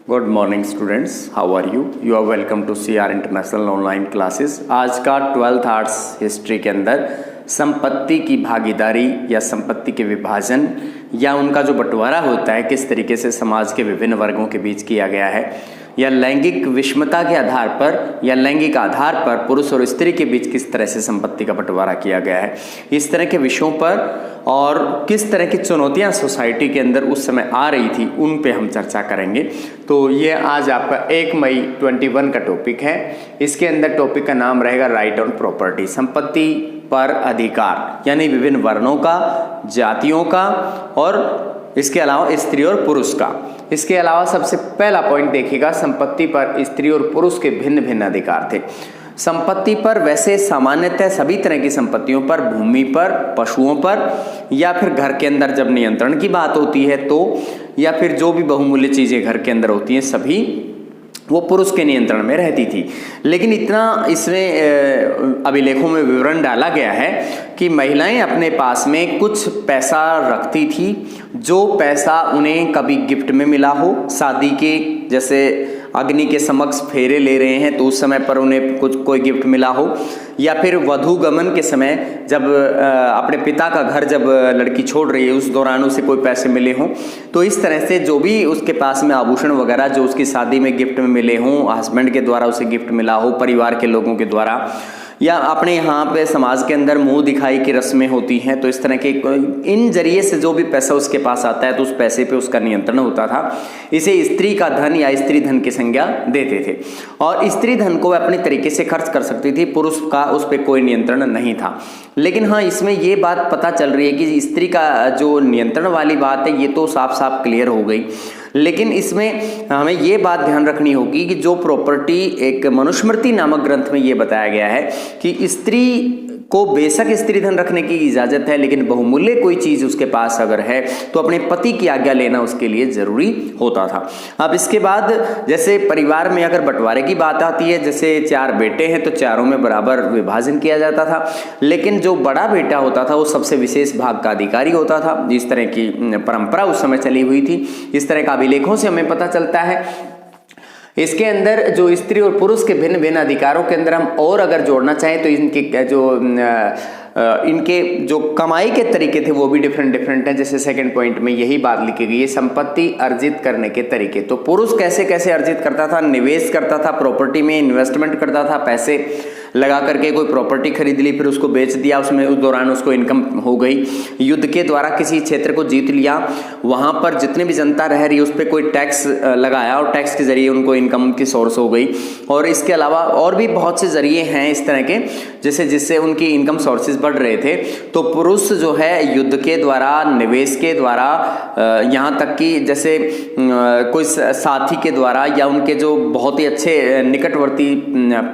Good morning students, how are you? You are welcome to CR international online classes. आज का 12th arts history के अंदर संपत्ति की भागीदारी या संपत्ति के विभाजन या उनका जो बंटवारा होता है किस तरीके से समाज के विभिन्न वर्गों के बीच किया गया है, या लैंगिक विषमता के आधार पर या लैंगिक आधार पर पुरुष और स्त्री के बीच किस तरह से संपत्ति का बंटवारा किया गया है, इस तरह के विषयों पर और किस तरह की चुनौतियां सोसाइटी के अंदर उस समय आ रही थी उन पे हम चर्चा करेंगे। तो ये आज आपका 1 मई 21 का टॉपिक है। इसके अंदर टॉपिक का नाम रहेगा राइट ऑन प्रॉपर्टी, संपत्ति पर अधिकार, यानी विभिन्न वर्णों का, जातियों का और इसके अलावा स्त्री और पुरुष का। इसके अलावा सबसे पहला पॉइंट देखिएगा, संपत्ति पर स्त्री और पुरुष के भिन्न भिन्न अधिकार थे। संपत्ति पर वैसे सामान्यतः सभी तरह की संपत्तियों पर, भूमि पर, पशुओं पर, या फिर घर के अंदर जब नियंत्रण की बात होती है तो, या फिर जो भी बहुमूल्य चीजें घर के अंदर होती हैं सभी वो पुरुष के नियंत्रण में रहती थी। लेकिन इतना इसमें अभिलेखों में विवरण डाला गया है कि महिलाएं अपने पास में कुछ पैसा रखती थी, जो पैसा उन्हें कभी गिफ्ट में मिला हो, शादी के जैसे अग्नि के समक्ष फेरे ले रहे हैं तो उस समय पर उन्हें कुछ कोई गिफ्ट मिला हो, या फिर वधू गमन के समय जब अपने पिता का घर जब लड़की छोड़ रही है उस दौरान उसे कोई पैसे मिले हों। तो इस तरह से जो भी उसके पास में आभूषण वगैरह जो उसकी शादी में गिफ्ट में मिले हों, हस्बैंड के द्वारा उसे गिफ्ट मिला हो, परिवार के लोगों के द्वारा, या अपने यहाँ पे समाज के अंदर मुंह दिखाई की रस्में होती हैं, तो इस तरह के इन जरिए से जो भी पैसा उसके पास आता है तो उस पैसे पे उसका नियंत्रण होता था। इसे स्त्री का धन या स्त्री धन की संज्ञा देते थे और स्त्री धन को अपने तरीके से खर्च कर सकती थी, पुरुष का उस पर कोई नियंत्रण नहीं था। लेकिन हाँ, इसमें ये बात पता चल रही है कि स्त्री का जो नियंत्रण वाली बात है ये तो साफ साफ क्लियर हो गई। लेकिन इसमें हमें ये बात ध्यान रखनी होगी कि जो प्रॉपर्टी, एक मनुस्मृति नामक ग्रंथ में ये बताया गया है कि स्त्री को बेशक स्त्री धन रखने की इजाजत है, लेकिन बहुमूल्य कोई चीज उसके पास अगर है तो अपने पति की आज्ञा लेना उसके लिए जरूरी होता था। अब इसके बाद जैसे परिवार में अगर बंटवारे की बात आती है, जैसे 4 बेटे हैं तो चारों में बराबर विभाजन किया जाता था, लेकिन जो बड़ा बेटा होता था वो सबसे विशेष भाग का अधिकारी होता था। इस तरह की परंपरा उस समय चली हुई थी, इस तरह का अभिलेखों से हमें पता चलता है। इसके अंदर जो स्त्री और पुरुष के भिन्न भिन्न अधिकारों के अंदर हम और अगर जोड़ना चाहें तो इनके जो कमाई के तरीके थे वो भी डिफरेंट हैं। जैसे सेकंड पॉइंट में यही बात लिखी गई है, संपत्ति अर्जित करने के तरीके। तो पुरुष कैसे कैसे अर्जित करता था, निवेश करता था, प्रॉपर्टी में इन्वेस्टमेंट करता था, पैसे लगा करके कोई प्रॉपर्टी खरीद ली, फिर उसको बेच दिया, उसमें उस दौरान उसको इनकम हो गई। युद्ध के द्वारा किसी क्षेत्र को जीत लिया, वहां पर जितने भी जनता रह रही है उस पर कोई टैक्स लगाया और टैक्स के जरिए उनको इनकम की सोर्स हो गई। और इसके अलावा और भी बहुत से जरिए हैं इस तरह के जिससे उनकी इनकम सोर्सेज बढ़ रहे थे। तो पुरुष जो है युद्ध के द्वारा, निवेश के द्वारा, यहाँ तक कि जैसे कोई साथी के द्वारा या उनके जो बहुत ही अच्छे निकटवर्ती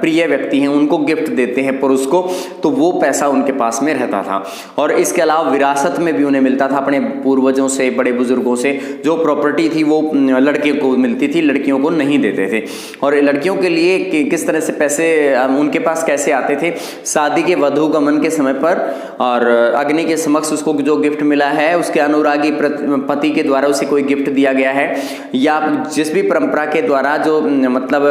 प्रिय व्यक्ति हैं उनको गिफ्ट देते हैं पुरुष को, तो वो पैसा उनके पास में रहता था। और इसके अलावा विरासत में भी उन्हें मिलता था अपने पूर्वजों से, बड़े बुजुर्गों से। जो प्रॉपर्टी थी वो लड़कियों को मिलती थी, लड़कियों को नहीं देते थे। और लड़कियों के लिए किस तरह से पैसे उनके पास कैसे आते थे, शादी के वधू गमन के समय पर और अग्नि के समक्ष उसको जो गिफ्ट मिला है उसके अनुरागी पति के द्वारा उसे कोई गिफ्ट दिया गया है, या जिस भी परंपरा के द्वारा जो मतलब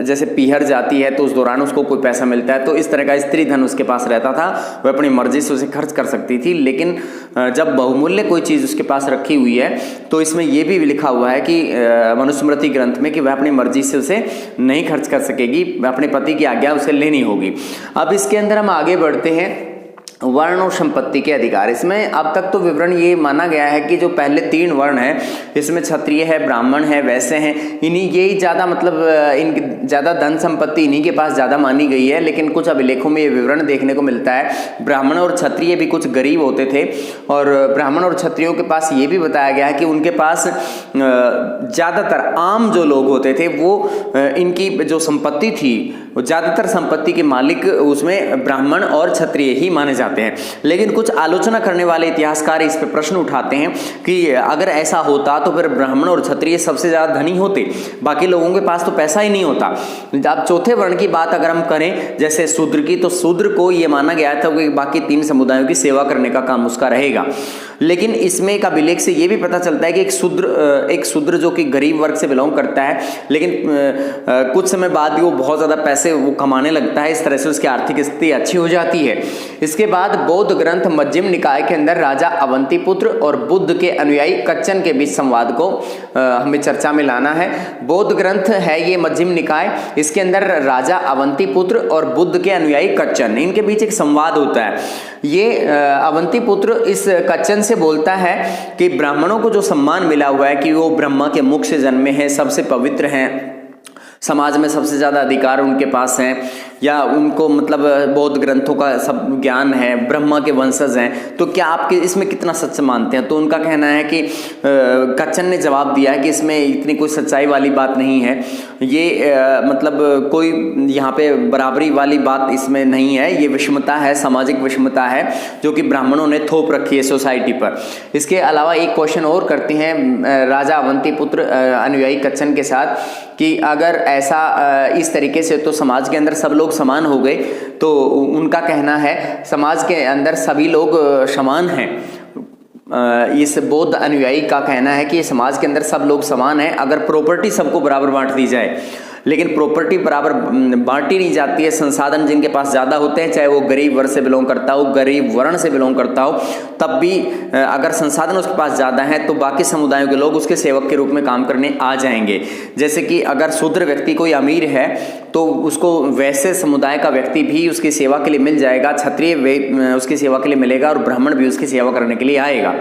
जैसे पीहर जाती है तो उस दौरान उसको कोई पैसा मिलता है, तो इस तरह का स्त्री धन उसके पास रहता था, वह अपनी मर्जी से उसे खर्च कर सकती थी। लेकिन जब बहुमूल्य कोई चीज उसके पास रखी हुई है तो इसमें यह भी लिखा हुआ है कि मनुस्मृति ग्रंथ में कि वह अपनी मर्जी से उसे नहीं खर्च कर सकेगी, अपने पति की आज्ञा उसे लेनी होगी। अब इसके अंदर हम आगे बढ़ते हैं, वर्ण और संपत्ति के अधिकार। इसमें अब तक तो विवरण ये माना गया है कि जो पहले 3 वर्ण हैं, इसमें क्षत्रिय है, ब्राह्मण है, वैश्य हैं, इन्हीं यही ज्यादा मतलब इनकी ज्यादा धन संपत्ति इन्हीं के पास ज्यादा मानी गई है। लेकिन कुछ अभिलेखों में ये विवरण देखने को मिलता है, ब्राह्मण और क्षत्रिय भी कुछ गरीब होते थे और ब्राह्मण और क्षत्रियों के पास ये भी बताया गया है कि उनके पास ज्यादातर आम जो लोग होते थे वो इनकी जो संपत्ति थी ज़्यादातर संपत्ति के मालिक उसमें ब्राह्मण और क्षत्रिय ही माने जाते हैं। लेकिन कुछ आलोचना करने वाले इतिहासकार इस पर प्रश्न उठाते हैं कि अगर ऐसा होता तो फिर ब्राह्मण और क्षत्रिय सबसे ज़्यादा धनी होते, बाकी लोगों के पास तो पैसा ही नहीं होता। अब चौथे वर्ण की बात अगर हम करें जैसे शूद्र की, तो शूद्र को ये माना गया था कि बाकी 3 समुदायों की सेवा करने का काम उसका रहेगा। लेकिन इसमें एक अभिलेख से ये भी पता चलता है कि एक शूद्र जो कि गरीब वर्ग से बिलोंग करता है, लेकिन कुछ समय बाद भी वो बहुत ज़्यादा पैसे वो कमाने लगता है, इस तरह से उसकी आर्थिक स्थिति अच्छी हो जाती है। इसके बाद बौद्ध ग्रंथ मध्यम निकाय के अंदर राजा अवंतीपुत्र और बुद्ध के अनुयायी कच्चन के बीच संवाद को हमें चर्चा में लाना है। बौद्ध ग्रंथ है ये मध्यम निकाय, इसके अंदर राजा अवंतीपुत्र और बुद्ध के अनुयायी कच्चन, इनके बीच एक संवाद होता है। ये अवंतीपुत्र इस कच्चन से बोलता है कि ब्राह्मणों को जो सम्मान मिला हुआ है कि वो ब्रह्मा के मुख से जन्मे हैं, सबसे पवित्र हैं, समाज में सबसे ज़्यादा अधिकार उनके पास हैं, या उनको मतलब बौद्ध ग्रंथों का सब ज्ञान है, ब्रह्मा के वंशज हैं, तो क्या आप इसमें कितना सच मानते हैं? तो उनका कहना है कि कच्चन ने जवाब दिया है कि इसमें इतनी कोई सच्चाई वाली बात नहीं है, ये मतलब कोई यहाँ पे बराबरी वाली बात इसमें नहीं है, ये विषमता है, सामाजिक विषमता है जो कि ब्राह्मणों ने थोप रखी है सोसाइटी पर। इसके अलावा एक क्वेश्चन और करते हैं राजा अवंतीपुत्र अनुयायी कच्चन के साथ कि अगर ऐसा इस तरीके से तो समाज के अंदर सब लोग समान हो गए, तो उनका कहना है समाज के अंदर सभी लोग समान हैं। इस बौद्ध अनुयायी का कहना है कि समाज के अंदर सब लोग समान हैं अगर प्रॉपर्टी सबको बराबर बांट दी जाए, लेकिन प्रॉपर्टी बराबर बांटी नहीं जाती है। संसाधन जिनके पास ज़्यादा होते हैं, चाहे वो गरीब वर्ग से बिलोंग करता हो, गरीब वर्ण से बिलोंग करता हो, तब भी अगर संसाधन उसके पास ज़्यादा हैं तो बाकी समुदायों के लोग उसके सेवक के रूप में काम करने आ जाएंगे। जैसे कि अगर शूद्र व्यक्ति कोई अमीर है तो उसको वैसे समुदाय का व्यक्ति भी उसकी सेवा के लिए मिल जाएगा, क्षत्रिय उसकी सेवा के लिए मिलेगा और ब्राह्मण भी उसकी सेवा करने के लिए आएगा।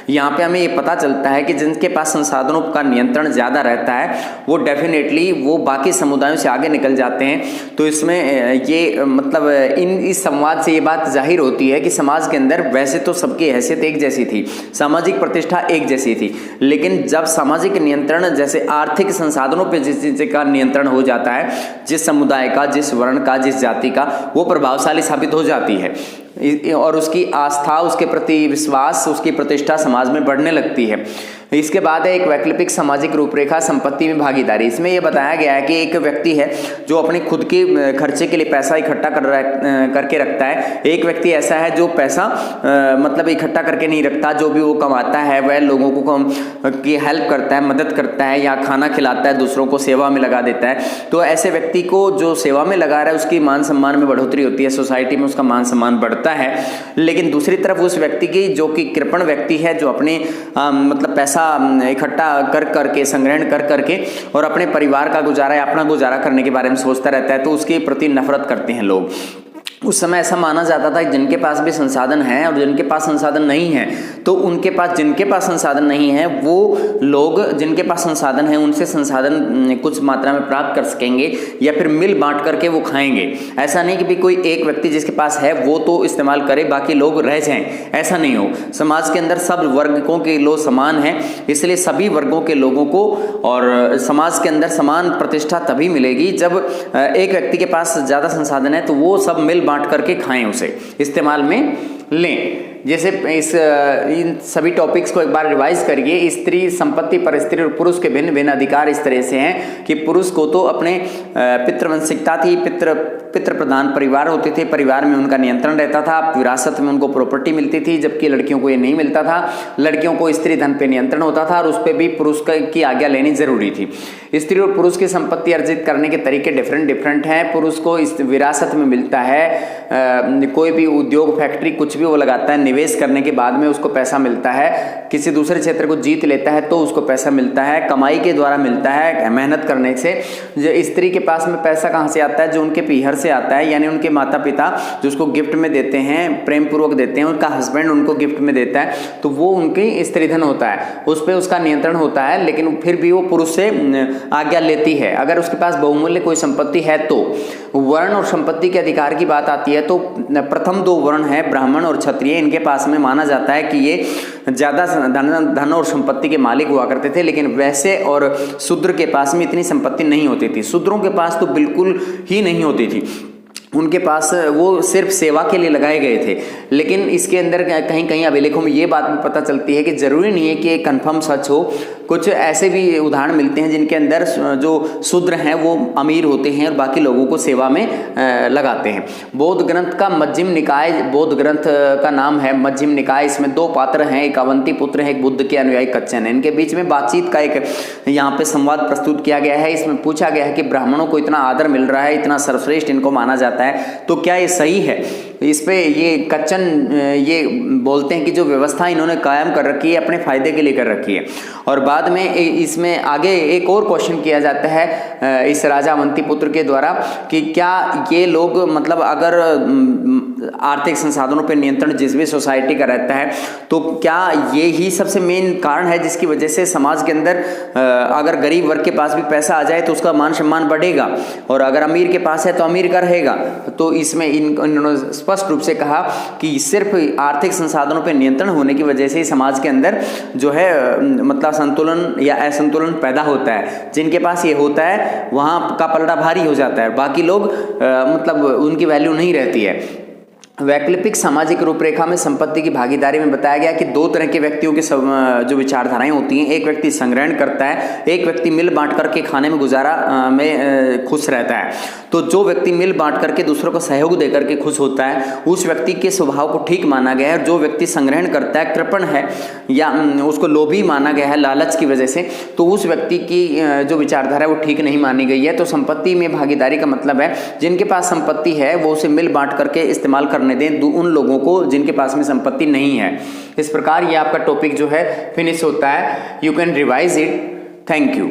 यहाँ पे हमें ये पता चलता है कि जिनके पास संसाधनों का नियंत्रण ज़्यादा रहता है वो डेफिनेटली वो बाकी समुदायों से आगे निकल जाते हैं। तो इसमें ये मतलब इस संवाद से ये बात जाहिर होती है कि समाज के अंदर वैसे तो सबकी हैसियत एक जैसी थी, सामाजिक प्रतिष्ठा एक जैसी थी, लेकिन जब सामाजिक नियंत्रण जैसे आर्थिक संसाधनों पर जिस चीज़ का नियंत्रण हो जाता है, जिस समुदाय का, जिस वर्ण का, जिस जाति का, वो प्रभावशाली साबित हो जाती है और उसकी आस्था, उसके प्रति विश्वास, उसकी प्रतिष्ठा समाज में बढ़ने लगती है। इसके बाद है एक वैकल्पिक सामाजिक रूपरेखा संपत्ति में भागीदारी। इसमें यह बताया गया है कि एक व्यक्ति है जो अपने खुद के खर्चे के लिए पैसा इकट्ठा करके रखता है। एक व्यक्ति ऐसा है जो पैसा मतलब इकट्ठा करके नहीं रखता, जो भी वो कमाता है वह लोगों को की हेल्प करता है, मदद करता है या खाना खिलाता है, दूसरों को सेवा में लगा देता है। तो ऐसे व्यक्ति को जो सेवा में लगा रहा है उसकी मान सम्मान में बढ़ोतरी होती है, सोसाइटी में उसका मान सम्मान बढ़ता है। लेकिन दूसरी तरफ उस व्यक्ति की जो कि कृपण व्यक्ति है, जो अपने मतलब पैसा इकट्ठा कर करके, संग्रहण कर करके और अपने परिवार का गुजारा या अपना गुजारा करने के बारे में सोचता रहता है, तो उसके प्रति नफरत करते हैं लोग। उस समय ऐसा माना जाता था कि जिनके पास भी संसाधन हैं और जिनके पास संसाधन नहीं है, तो उनके पास जिनके पास संसाधन नहीं है वो लोग जिनके पास संसाधन है उनसे संसाधन कुछ मात्रा में प्राप्त कर सकेंगे या फिर मिल बांट करके वो खाएंगे। ऐसा नहीं कि भी कोई एक व्यक्ति जिसके पास है वो तो इस्तेमाल करे, बाकी लोग रह जाएं, ऐसा नहीं हो। समाज के अंदर सब वर्गों के लोग समान हैं, इसलिए सभी वर्गों के लोगों को और समाज के अंदर समान प्रतिष्ठा तभी मिलेगी जब एक व्यक्ति के पास ज़्यादा संसाधन है तो वो सब मिल बांट करके खाएं, उसे इस्तेमाल में लें। जैसे इन सभी टॉपिक्स को एक बार रिवाइज करिए। स्त्री संपत्ति पर स्त्री और पुरुष के भिन्न भिन्न अधिकार इस तरह से हैं कि पुरुष को तो अपने पितृवंशिकता थी, पितृ प्रधान परिवार होते थे, परिवार में उनका नियंत्रण रहता था, विरासत में उनको प्रॉपर्टी मिलती थी, जबकि लड़कियों को ये नहीं मिलता था। लड़कियों को स्त्री धन पे नियंत्रण होता था और उस पर भी पुरुष की आज्ञा लेनी जरूरी थी। स्त्री और पुरुष की संपत्ति अर्जित करने के तरीके डिफरेंट हैं। पुरुष को इस विरासत में मिलता है, कोई भी उद्योग, फैक्ट्री, कुछ भी वो लगाता है, निवेश करने के बाद में उसको पैसा मिलता है। किसी दूसरे क्षेत्र को जीत लेता है तो उसको पैसा मिलता है, कमाई के द्वारा मिलता है, मेहनत करने से। जो स्त्री के पास में पैसा कहाँ से आता है? जो उनके पीहर से आता है, यानी उनके माता पिता जो उसको गिफ्ट में देते हैं, प्रेम पूर्वक देते हैं, उनका हस्बैंड उनको गिफ्ट में देता है, तो वो उनकी स्त्री धन होता है, उस पर उसका नियंत्रण होता है। लेकिन फिर भी वो पुरुष से आज्ञा लेती है। अगर उसके पास बहुमूल्य कोई संपत्ति है तो वर्ण और संपत्ति के अधिकार की बात आती है तो प्रथम दो वर्ण है ब्राह्मण और क्षत्रिय, इनके पास में माना जाता है कि ये ज़्यादा धन और संपत्ति के मालिक हुआ करते थे, लेकिन वैसे और शूद्र के पास में इतनी संपत्ति नहीं होती थी। शूद्रों के पास तो बिल्कुल ही नहीं होती थी, उनके पास वो सिर्फ सेवा के लिए लगाए गए थे। लेकिन इसके अंदर कहीं कहीं अभिलेखों में ये बात पता चलती है कि ज़रूरी नहीं है कि ये कन्फर्म सच हो। कुछ ऐसे भी उदाहरण मिलते हैं जिनके अंदर जो शूद्र हैं वो अमीर होते हैं और बाकी लोगों को सेवा में लगाते हैं। बौद्ध ग्रंथ का मध्यम निकाय, बौद्ध ग्रंथ का नाम है मध्यम निकाय। इसमें दो पात्र हैं, एक अवंती पुत्र है, एक बुद्ध के अनुयायी कच्छन है। इनके बीच में बातचीत का एक यहाँ पे संवाद प्रस्तुत किया गया है। इसमें पूछा गया है कि ब्राह्मणों को इतना आदर मिल रहा है, इतना सर्वश्रेष्ठ इनको माना जाता है, तो क्या ये सही है? इस पे ये कच्चन ये बोलते हैं कि जो व्यवस्था इन्होंने कायम कर रखी है अपने फायदे के लिए कर रखी है। और बाद में इसमें आगे एक और क्वेश्चन किया जाता है इस राजा अवंतीपुत्र के द्वारा कि क्या ये लोग मतलब अगर आर्थिक संसाधनों पर नियंत्रण जिस भी सोसाइटी का रहता है तो क्या ये ही सबसे मेन कारण है जिसकी वजह से समाज के अंदर अगर गरीब वर्ग के पास भी पैसा आ जाए तो उसका मान सम्मान बढ़ेगा, और अगर अमीर के पास है तो अमीर का रहेगा। तो इसमें इन्होंने स्पष्ट रूप से कहा कि सिर्फ आर्थिक संसाधनों पर नियंत्रण होने की वजह से ही समाज के अंदर जो है मतलब संतुलन या असंतुलन पैदा होता है। जिनके पास ये होता है वहाँ का पलड़ा भारी हो जाता है, बाकी लोग मतलब उनकी वैल्यू नहीं रहती है। वैकल्पिक सामाजिक रूपरेखा में संपत्ति की भागीदारी में बताया गया कि दो तरह के व्यक्तियों की जो विचारधाराएं होती हैं। एक व्यक्ति संग्रहण करता है, एक व्यक्ति मिल बांट करके खाने में गुजारा में खुश रहता है। तो जो व्यक्ति मिल बांट करके दूसरों को सहयोग देकर के खुश होता है उस व्यक्ति के स्वभाव को ठीक माना गया है। जो व्यक्ति संग्रहण करता है, कृपण है या उसको लोभी माना गया है लालच की वजह से, तो उस व्यक्ति की जो विचारधारा है वो ठीक नहीं मानी गई है। तो संपत्ति में भागीदारी का मतलब है जिनके पास संपत्ति है वो उसे मिल बांट करके इस्तेमाल करने दें उन लोगों को जिनके पास में संपत्ति नहीं है। इस प्रकार ये आपका टॉपिक जो है फिनिश होता है। You can revise it. Thank you.